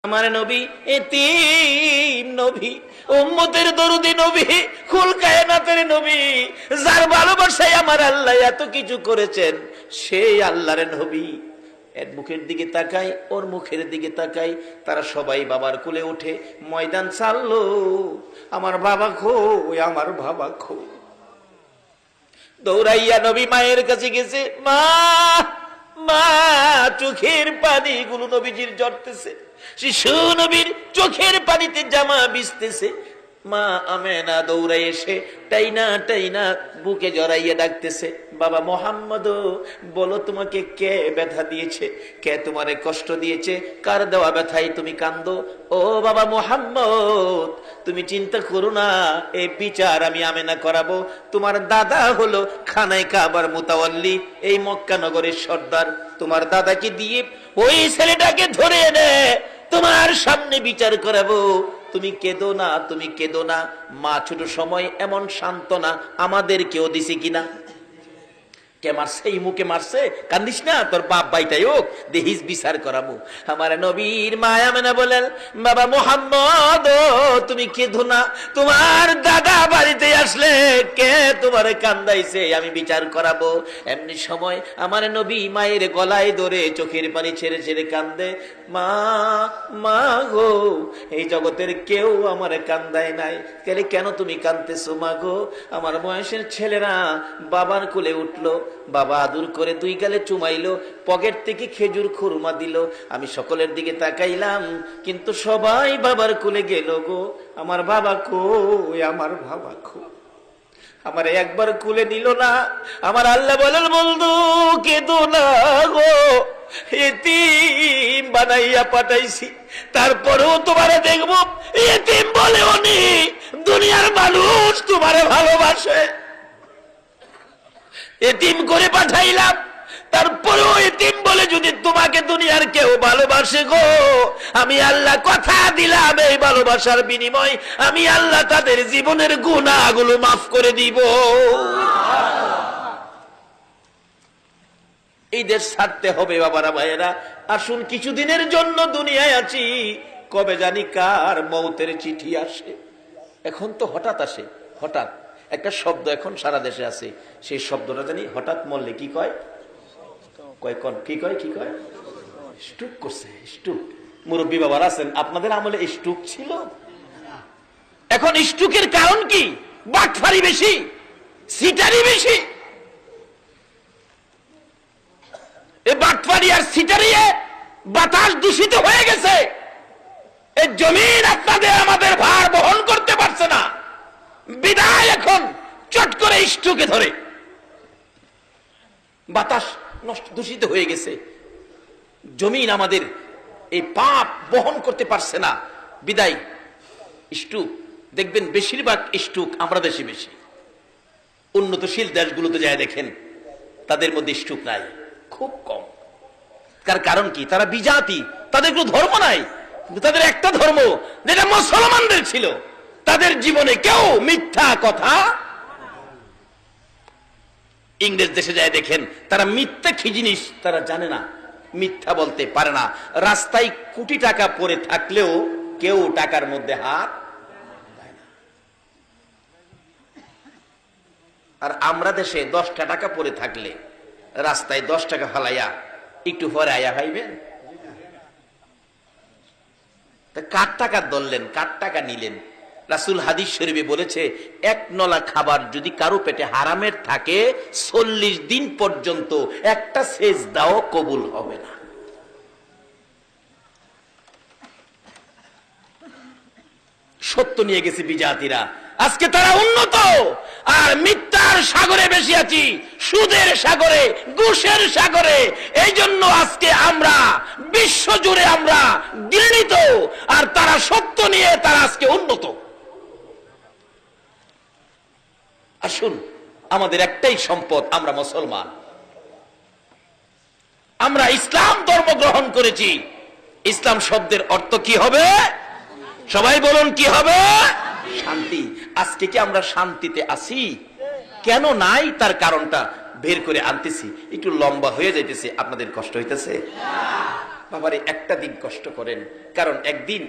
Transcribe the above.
আমার নবী এতিম নবী, উম্মতের দরদি নবী, কুল কায়নাতের নবী, যার ভালোবাসায় আমার আল্লাহ এত কিছু করেছেন, সেই আল্লাহর নবী। এর মুখের দিকে তাকাই, ওর মুখের দিকে তাকাই, তারা সবাই বাবার কোলে উঠে ময়দান চাললো। আমার বাবা খো, আমার বাবা খো। দৌড়াইয়া নবী মায়ের কাছে গেছে। মা, মা, চোখের পানি গুলো নবীজির ঝরতেছে, শিশু নবীর চোখের পানিতে জামা ভিজতেছে। মা আমেনা দৌড়াই এসে টাইনা টাইনা বুকে জড়াইয়া ডাকতেছে, বাবা মোহাম্মদ, বলো তোমাকে কে ব্যথা দিয়েছে, কে তোমারে কষ্ট দিয়েছে, কার দেওয়া ব্যথায় তুমি কান্দো? ও বাবা মোহাম্মদ, তুমি চিন্তা করো না, এই বিচার আমি আমেনা করাবো। তোমার দাদা হলো খানায় কাবার মুতাওয়াল্লি, এই মক্কা নগরের সর্দার। তোমার দাদাকে দিয়ে ওই ছেলেটাকে ধরে এনে তোমার সামনে বিচার করাবো। তুমি কেঁদো না, তুমি কেঁদো না। মা ছোট সময় এমন সান্ত্বনা আমাদের কেউ দিছে কিনা? কে মারছে? এই মুখে মারছে, কান্দিস না, তোর বাপ বাইটাই হোক, দেহিস বিচার করাবো। আমার নবীর মায়া মেনা বলেন, বাবা মোহাম্মদ, তুমি কেঁদো না, তোমার দাদা বাড়িতে আসলে কে তোমার কান্দাইছে, আমি বিচার করাবো। এমনি সময় আমার নবী মায়ের গলায় ধরে চোখের পানি ছেড়ে ছেড়ে কান্দে। মা, মা গো, এই জগতের কেউ আমার কান্দায় নাই, কেন তুমি কান্দতেছো মা গো? আমার বয়সের ছেলেরা বাবার কোলে উঠলো, বাবা আদর করে দুই গালে চুমাইলো, পকেট থেকে খেজুর খুরমা দিল। আমি সকলের দিকে তাকাইলাম, কিন্তু সবাই বাবার কোলে গেল গো। আমার বাবা কই, আমার বাবা কই? আমার একবার কুলে নিল না। আমার আল্লাহ বলেন, বন্ধু কেঁদো না গো, এতিম বানাইয়া পাঠাইছি, তারপরেও তোমারে দেখবো এতিম বলে উনি। দুনিয়ার মানুষ তোমারে ভালোবাসে, এতিম করে পাঠাইলাম, তারপরেও এতিম বলে যদি তোমাকে দুনিয়ার কেউ ভালোবাসে গো, আমি আল্লাহ কথা দিলাম, এই ভালোবাসার বিনিময় আমি আল্লাহ তাদের জীবনের গুনাহগুলো মাফ করে দিব। এই দেশ ছাড়তে হবে বাবারা ভাইয়েরা। আসুন, কিছুদিনের জন্য দুনিয়ায় আছি, কবে জানি কার মৌতের চিঠি আসে। এখন তো হঠাৎ আসে, হঠাৎ একটা শব্দ এখন সারা দেশে আছে, সেই শব্দটা জানি হঠাৎ মরলে কি কয়, কি কয়, কি কয়? স্ট্রোক করছে, স্ট্রোক। মুরব্বী বাবার আছেন, আপনাদের আমলে স্ট্রোক ছিল? এখন স্ট্রোকের কারণ কি? বাটফারি বেশি, সিটারি বেশি। এই বাটফারি আর সিটারিয়ে বাতাস দূষিত হয়ে গেছে। এই জমিন আপনাদের আমাদের ভার বহন করতে পারছে না, বিদায় এখন চট করে স্ট্রোকে ধরে। বাতাস নষ্ট, দূষিত হয়ে গেছে, জমিন আমাদের এই পাপ বহন করতে পারছে না, বিদায় স্ট্রোক। দেখবেন বেশিরভাগ স্ট্রোক আমরা দেশে বেশি। উন্নতশীল দেশগুলোতে যায় দেখেন, তাদের মধ্যে স্ট্রোক নাই, খুব কম। তার কারণ কি? তারা বিজাতি, তাদের কোনো ধর্ম নাই, কিন্তু তাদের একটা ধর্ম যেটা মুসলমানদের ছিল। তাদের জীবনে কেউ মিথ্যা কথা। ইংরেজ দেশে যায় দেখেন, তারা মিথ্যা কি জিনিস তারা জানে না, মিথ্যা বলতে পারে না। রাস্তায় কোটি টাকা পড়ে থাকলেও কেউ টাকার মধ্যে হাত দেয় না। আর আমরা দেশে 10টা টাকা পড়ে থাকলে রাস্তায় 10 টাকা ফালাইয়া একটু পরে আয়া ভাইবেন, কার টাকা ধরলেন, কার টাকা নিলেন? রাসূল হাদিস শরীফে বলেছে, এক নলা খাবার যদি কারো পেটে হারামের থাকে 40 দিন পর্যন্ত একটা সেজদাও কবুল হবে না। সত্য নিয়ে গেছে বিজাতিরা, আজকে তারা উন্নত, আর মিথ্যার সাগরে বেশি আছি, সুদের সাগরে, ঘুষের সাগরে। এই জন্য আজকে আমরা বিশ্ব জুড়ে আমরা ঘৃণিত, আর তারা সত্য নিয়ে তারা আজকে উন্নত। আসুন, আমাদের একটাই সম্পদ, আমরা মুসলমান, আমরা ইসলাম ধর্ম গ্রহণ করেছি। ইসলাম শব্দের অর্থ কি হবে? সবাই বলুন, কি হবে? শান্তি। আজকে কি আমরা শান্তিতে আছি? কেন নাই তার কারণটা বের করে আনতেছি, একটু লম্বা হয়ে যাইতেছে, আপনাদের কষ্ট হইতেছে? বাবারে একটা দিন কষ্ট করেন, কারণ একদিন